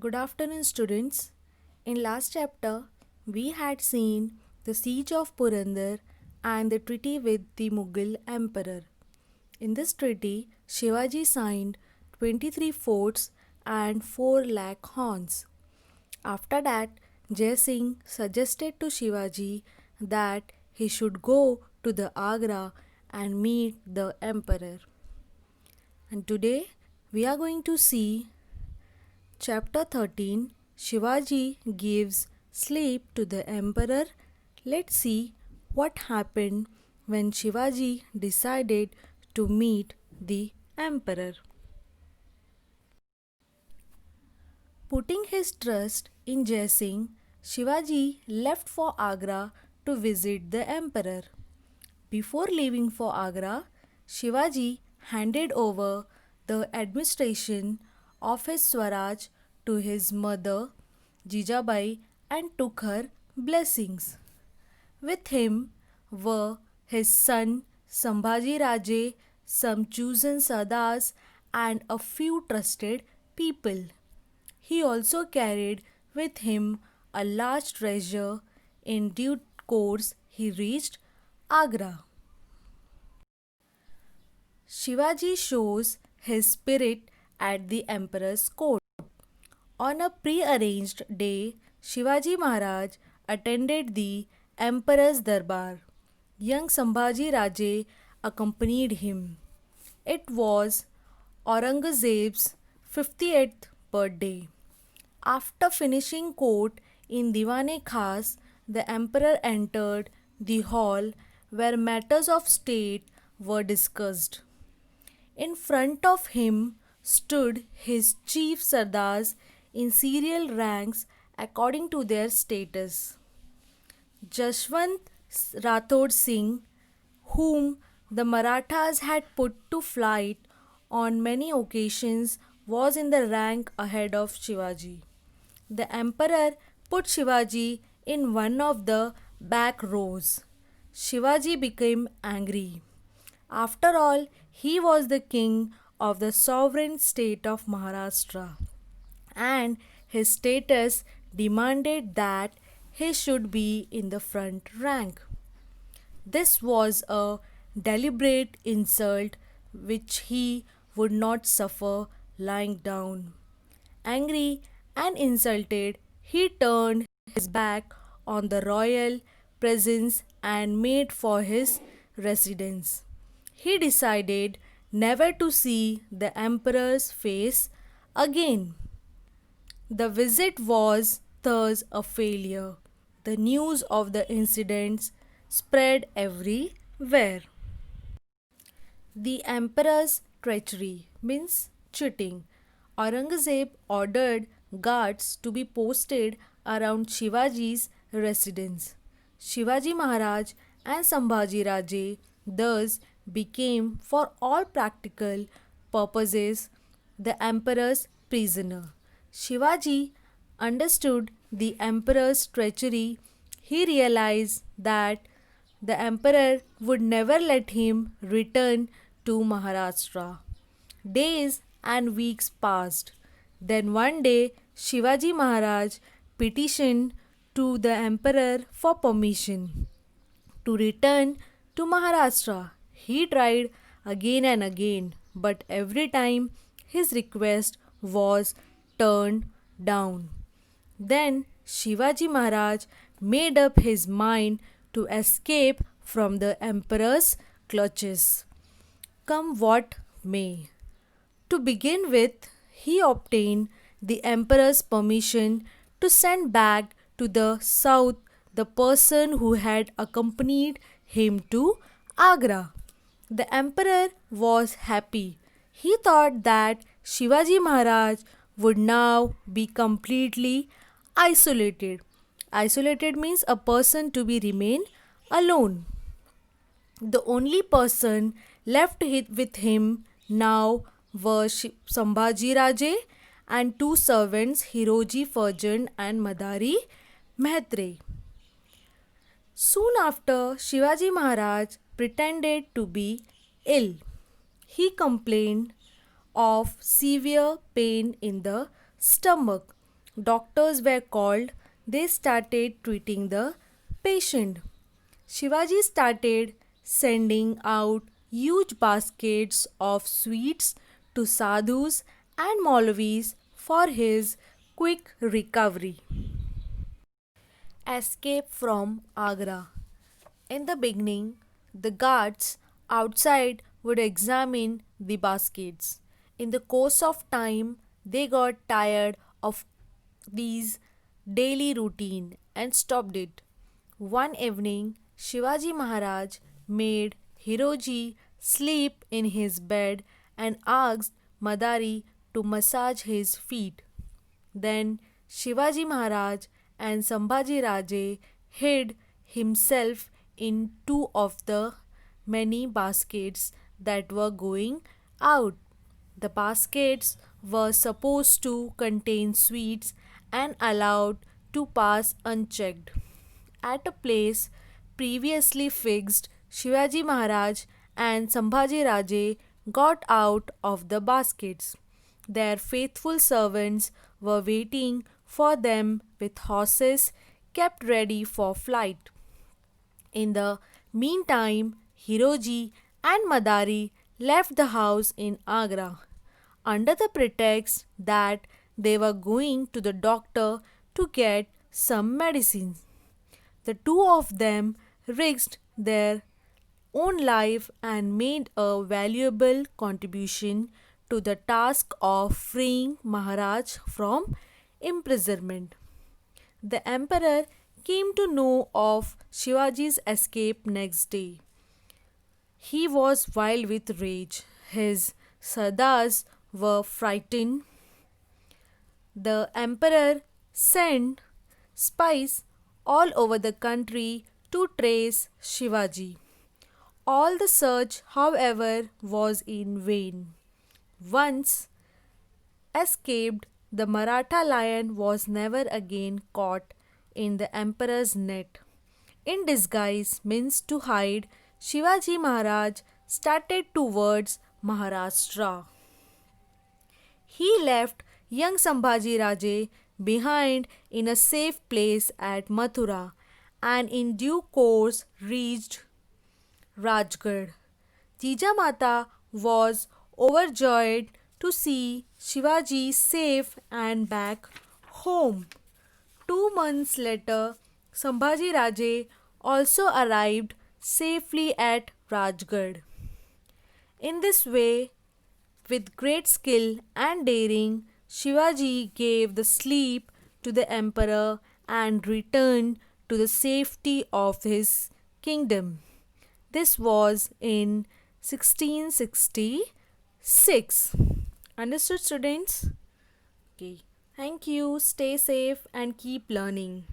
Good afternoon, students. In last chapter, we had seen the siege of Purandar and the treaty with the Mughal emperor. In this treaty, Shivaji signed 23 forts and 4 lakh horns. After that, Jai Singh suggested to Shivaji that he should go to the Agra and meet the emperor. And today, we are going to see Chapter 13 Shivaji gives sleep to the emperor. Let's see what happened when Shivaji decided to meet the emperor. Putting his trust in Jai Singh, Shivaji left for Agra to visit the emperor. Before leaving for Agra, Shivaji handed over the administration of his Swaraj to his mother Jijabai and took her blessings. With him were his son Sambhaji Raje, some chosen Sardars, and a few trusted people. He also carried with him a large treasure. In due course, he reached Agra. Shivaji shows his spirit at the emperor's court. On a pre-arranged day, Shivaji Maharaj attended the emperor's darbar. Young Sambhaji Raje accompanied him. It was Aurangzeb's 58th birthday. After finishing court in Diwan-e Khas, the emperor entered the hall where matters of state were discussed. In front of him stood his chief Sardars in serial ranks according to their status. Jashwant Rathod Singh, whom the Marathas had put to flight on many occasions, was in the rank ahead of Shivaji. The emperor put Shivaji in one of the back rows. Shivaji became angry. After all, he was the king of the sovereign state of Maharashtra, and his status demanded that he should be in the front rank. This was a deliberate insult which he would not suffer lying down. Angry and insulted, he turned his back on the royal presence and made for his residence. He decided never to see the emperor's face again. The visit was thus a failure. The news of the incidents spread everywhere. The emperor's treachery means cheating. Aurangzeb ordered guards to be posted around Shivaji's residence. Shivaji Maharaj and Sambhaji Raje thus became, for all practical purposes, the emperor's prisoner. Shivaji understood the emperor's treachery. He realized that the emperor would never let him return to Maharashtra. Days and weeks passed. Then one day, Shivaji Maharaj petitioned to the emperor for permission to return to Maharashtra. He tried again and again, but every time his request was turned down. Then Shivaji Maharaj made up his mind to escape from the emperor's clutches, come what may. To begin with, he obtained the emperor's permission to send back to the south the person who had accompanied him to Agra. The emperor was happy. He thought that Shivaji Maharaj would now be completely isolated. Isolated means a person to be remain alone. The only person left with him now were Sambhaji Raje and two servants, Hiroji Farjan and Madari Mehtre. Soon after, Shivaji Maharaj pretended to be ill. He complained of severe pain in the stomach. Doctors were called. They started treating the patient. Shivaji started sending out huge baskets of sweets to sadhus and Maulavis for his quick recovery. Escape from Agra. In the beginning, the guards outside would examine the baskets. In the course of time, they got tired of these daily routine and stopped it. One evening, Shivaji Maharaj made Hiroji sleep in his bed and asked Madari to massage his feet. Then Shivaji Maharaj and Sambhaji Raje hid himself in two of the many baskets that were going out. The baskets were supposed to contain sweets and allowed to pass unchecked. At a place previously fixed, Shivaji Maharaj and Sambhaji Raje got out of the baskets. Their faithful servants were waiting for them with horses kept ready for flight. In the meantime, Hiroji and Madari left the house in Agra under the pretext that they were going to the doctor to get some medicine. The two of them risked their own life and made a valuable contribution to the task of freeing Maharaj from imprisonment. The emperor came to know of Shivaji's escape next day. He was wild with rage. His sardars were frightened. The emperor sent spies all over the country to trace Shivaji. All the search, however, was in vain. Once escaped, the Maratha lion was never again caught in the emperor's net. In disguise means to hide, Shivaji Maharaj started towards Maharashtra. He left young Sambhaji Raje behind in a safe place at Mathura and in due course reached Rajgarh. Jijamata was overjoyed to see Shivaji safe and back home. 2 months later, Sambhaji Raje also arrived safely at Rajgarh. In this way, with great skill and daring, Shivaji gave the sleep to the emperor and returned to the safety of his kingdom. This was in 1666. Understood, students? Okay. Thank you. Stay safe and keep learning.